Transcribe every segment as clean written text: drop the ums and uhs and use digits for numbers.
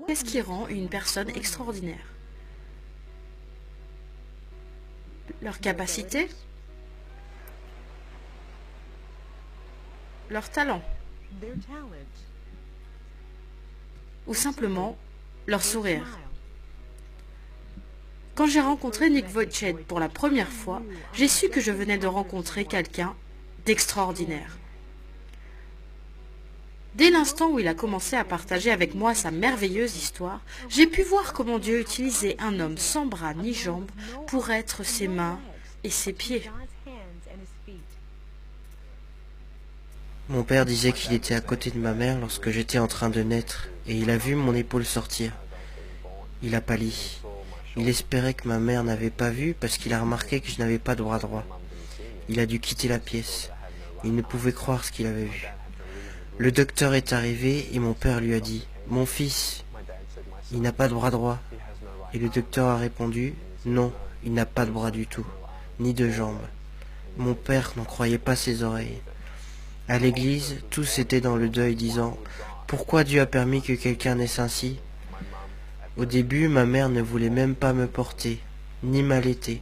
Qu'est-ce qui rend une personne extraordinaire? Leur capacité? Leur talent? Ou simplement leur sourire? Quand j'ai rencontré Nick Vujicic pour la première fois, j'ai su que je venais de rencontrer quelqu'un d'extraordinaire. Dès l'instant où il a commencé à partager avec moi sa merveilleuse histoire, j'ai pu voir comment Dieu utilisait un homme sans bras ni jambes pour être ses mains et ses pieds. Mon père disait qu'il était à côté de ma mère lorsque j'étais en train de naître, et il a vu mon épaule sortir. Il a pâli. Il espérait que ma mère n'avait pas vu parce qu'il a remarqué que je n'avais pas de bras droit. Il a dû quitter la pièce. Il ne pouvait croire ce qu'il avait vu. Le docteur est arrivé et mon père lui a dit « Mon fils, il n'a pas de bras droit. » Et le docteur a répondu « Non, il n'a pas de bras du tout, ni de jambes. » Mon père n'en croyait pas ses oreilles. À l'église, tous étaient dans le deuil disant « Pourquoi Dieu a permis que quelqu'un naisse ainsi ?» Au début, ma mère ne voulait même pas me porter, ni m'allaiter.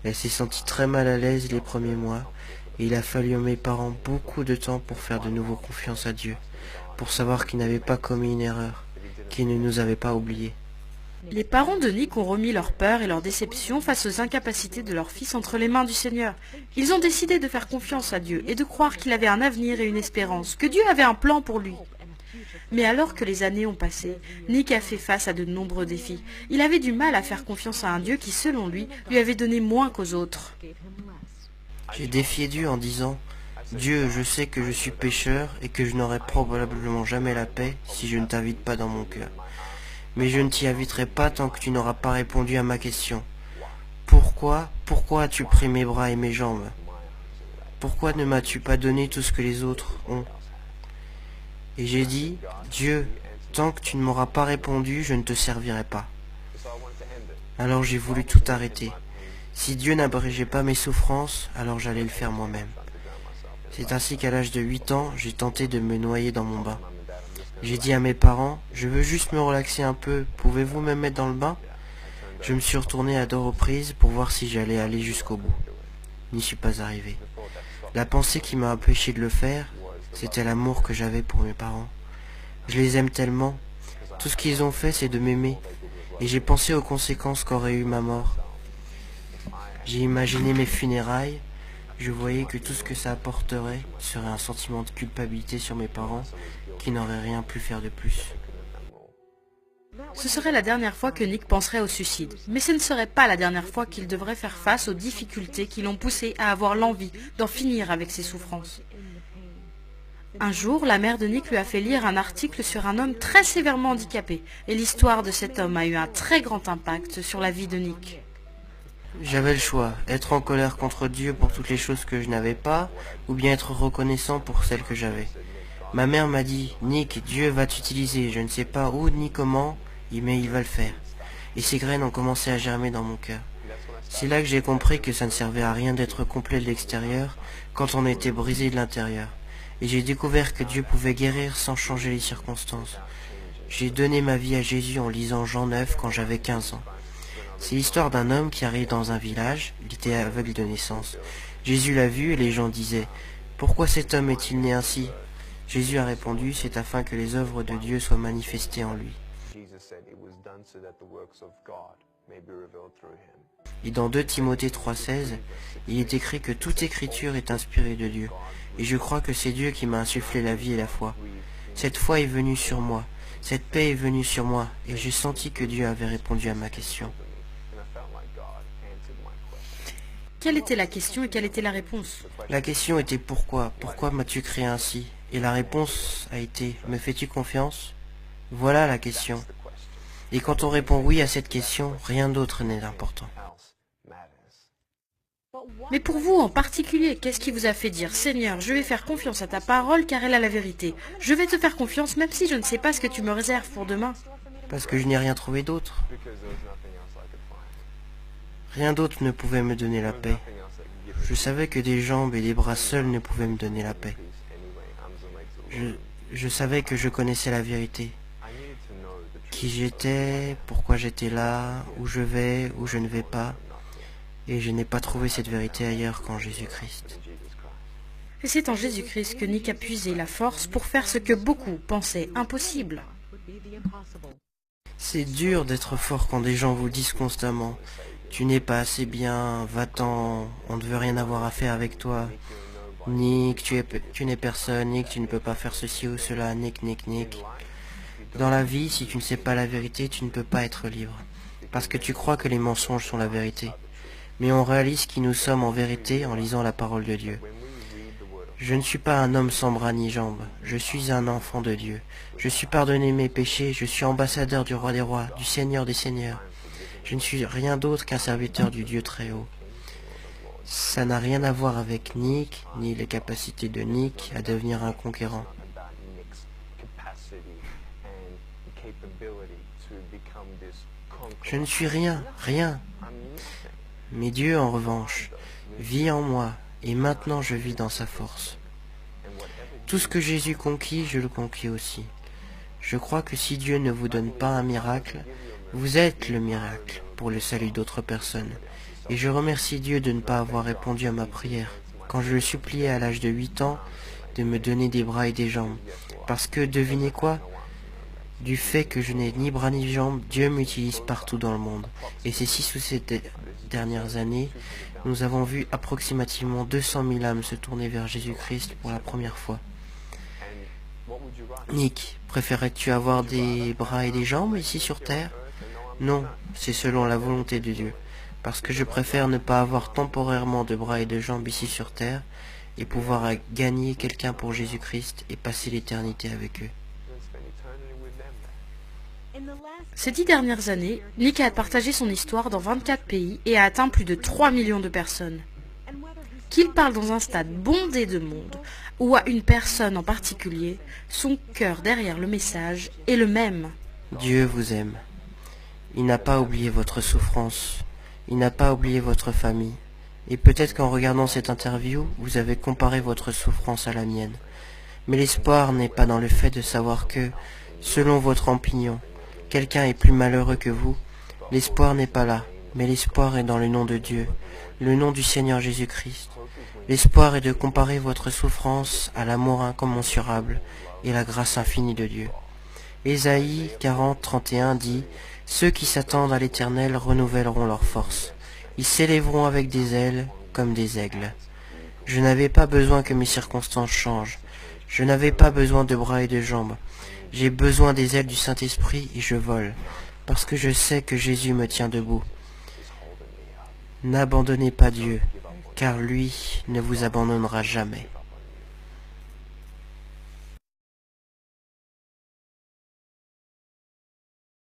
Elle s'est sentie très mal à l'aise les premiers mois, et il a fallu à mes parents beaucoup de temps pour faire de nouveau confiance à Dieu, pour savoir qu'il n'avait pas commis une erreur, qu'il ne nous avait pas oubliés. Les parents de Nick ont remis leur peur et leur déception face aux incapacités de leur fils entre les mains du Seigneur. Ils ont décidé de faire confiance à Dieu et de croire qu'il avait un avenir et une espérance, que Dieu avait un plan pour lui. Mais alors que les années ont passé, Nick a fait face à de nombreux défis. Il avait du mal à faire confiance à un Dieu qui, selon lui avait donné moins qu'aux autres. J'ai défié Dieu en disant « Dieu, je sais que je suis pécheur et que je n'aurai probablement jamais la paix si je ne t'invite pas dans mon cœur. Mais je ne t'y inviterai pas tant que tu n'auras pas répondu à ma question. Pourquoi as-tu pris mes bras et mes jambes? Pourquoi ne m'as-tu pas donné tout ce que les autres ont? Et j'ai dit, Dieu, tant que tu ne m'auras pas répondu, je ne te servirai pas. Alors j'ai voulu tout arrêter. Si Dieu n'abrégeait pas mes souffrances, alors j'allais le faire moi-même. C'est ainsi qu'à l'âge de 8 ans, j'ai tenté de me noyer dans mon bain. J'ai dit à mes parents, je veux juste me relaxer un peu, pouvez-vous me mettre dans le bain? Je me suis retourné à deux reprises pour voir si j'allais aller jusqu'au bout. N'y suis pas arrivé. La pensée qui m'a empêché de le faire, c'était l'amour que j'avais pour mes parents. Je les aime tellement. Tout ce qu'ils ont fait, c'est de m'aimer. Et j'ai pensé aux conséquences qu'aurait eu ma mort. J'ai imaginé mes funérailles. Je voyais que tout ce que ça apporterait serait un sentiment de culpabilité sur mes parents qui n'auraient rien pu faire de plus. Ce serait la dernière fois que Nick penserait au suicide, mais ce ne serait pas la dernière fois qu'il devrait faire face aux difficultés qui l'ont poussé à avoir l'envie d'en finir avec ses souffrances. Un jour, la mère de Nick lui a fait lire un article sur un homme très sévèrement handicapé, et l'histoire de cet homme a eu un très grand impact sur la vie de Nick. J'avais le choix, être en colère contre Dieu pour toutes les choses que je n'avais pas, ou bien être reconnaissant pour celles que j'avais. Ma mère m'a dit, Nick, Dieu va t'utiliser, je ne sais pas où ni comment, mais il va le faire. Et ces graines ont commencé à germer dans mon cœur. C'est là que j'ai compris que ça ne servait à rien d'être complet de l'extérieur quand on était brisé de l'intérieur. Et j'ai découvert que Dieu pouvait guérir sans changer les circonstances. J'ai donné ma vie à Jésus en lisant Jean 9 quand j'avais 15 ans. C'est l'histoire d'un homme qui arrive dans un village, il était aveugle de naissance. Jésus l'a vu et les gens disaient « Pourquoi cet homme est-il né ainsi ?» Jésus a répondu « C'est afin que les œuvres de Dieu soient manifestées en lui. » Et dans 2 Timothée 3,16, il est écrit que toute écriture est inspirée de Dieu. Et je crois que c'est Dieu qui m'a insufflé la vie et la foi. Cette foi est venue sur moi, cette paix est venue sur moi, et j'ai senti que Dieu avait répondu à ma question. Quelle était la question et quelle était la réponse? La question était pourquoi? Pourquoi m'as-tu créé ainsi? Et la réponse a été me fais-tu confiance? Voilà la question. Et quand on répond oui à cette question, rien d'autre n'est important. Mais pour vous en particulier, qu'est-ce qui vous a fait dire « Seigneur, je vais faire confiance à ta parole car elle a la vérité. Je vais te faire confiance même si je ne sais pas ce que tu me réserves pour demain. » Parce que je n'ai rien trouvé d'autre. Rien d'autre ne pouvait me donner la paix. Je savais que des jambes et des bras seuls ne pouvaient me donner la paix. Je savais que je connaissais la vérité. qui j'étais, pourquoi j'étais là, où je vais, où je ne vais pas, et je n'ai pas trouvé cette vérité ailleurs qu'en Jésus-Christ. Et c'est en Jésus-Christ que Nick a puisé la force pour faire ce que beaucoup pensaient impossible. C'est dur d'être fort quand des gens vous disent constamment « Tu n'es pas assez bien, va-t'en, on ne veut rien avoir à faire avec toi. Nick, tu n'es personne, Nick, tu ne peux pas faire ceci ou cela, Nick, Nick, Nick. » Dans la vie, si tu ne sais pas la vérité, tu ne peux pas être libre. Parce que tu crois que les mensonges sont la vérité. Mais on réalise qui nous sommes en vérité en lisant la parole de Dieu. Je ne suis pas un homme sans bras ni jambes, je suis un enfant de Dieu. Je suis pardonné mes péchés, je suis ambassadeur du roi des rois, du Seigneur des seigneurs. Je ne suis rien d'autre qu'un serviteur du Dieu très haut. Ça n'a rien à voir avec Nick, ni les capacités de Nick à devenir un conquérant. Je ne suis rien, rien. Mais Dieu, en revanche, vit en moi, et maintenant je vis dans sa force. Tout ce que Jésus conquit, je le conquis aussi. Je crois que si Dieu ne vous donne pas un miracle, vous êtes le miracle pour le salut d'autres personnes. Et je remercie Dieu de ne pas avoir répondu à ma prière, quand je le suppliais à l'âge de 8 ans, de me donner des bras et des jambes. Parce que, devinez quoi ? Du fait que je n'ai ni bras ni jambes, Dieu m'utilise partout dans le monde. Et ces 6 ou 7 dernières années, nous avons vu approximativement 200 000 âmes se tourner vers Jésus-Christ pour la première fois. Nick, préférerais-tu avoir des bras et des jambes ici sur Terre ? Non, c'est selon la volonté de Dieu. Parce que je préfère ne pas avoir temporairement de bras et de jambes ici sur Terre et pouvoir gagner quelqu'un pour Jésus-Christ et passer l'éternité avec eux. Ces 10 dernières années, Nick a partagé son histoire dans 24 pays et a atteint plus de 3 millions de personnes. Qu'il parle dans un stade bondé de monde ou à une personne en particulier, son cœur derrière le message est le même. Dieu vous aime. Il n'a pas oublié votre souffrance. Il n'a pas oublié votre famille. Et peut-être qu'en regardant cette interview, vous avez comparé votre souffrance à la mienne. Mais l'espoir n'est pas dans le fait de savoir que, selon votre opinion, quelqu'un est plus malheureux que vous. L'espoir n'est pas là, mais l'espoir est dans le nom de Dieu, le nom du Seigneur Jésus-Christ. L'espoir est de comparer votre souffrance à l'amour incommensurable et la grâce infinie de Dieu. Ésaïe 40, 31 dit « Ceux qui s'attendent à l'Éternel renouvelleront leurs forces. Ils s'élèveront avec des ailes comme des aigles. » Je n'avais pas besoin que mes circonstances changent. Je n'avais pas besoin de bras et de jambes. J'ai besoin des ailes du Saint-Esprit et je vole, parce que je sais que Jésus me tient debout. N'abandonnez pas Dieu, car lui ne vous abandonnera jamais.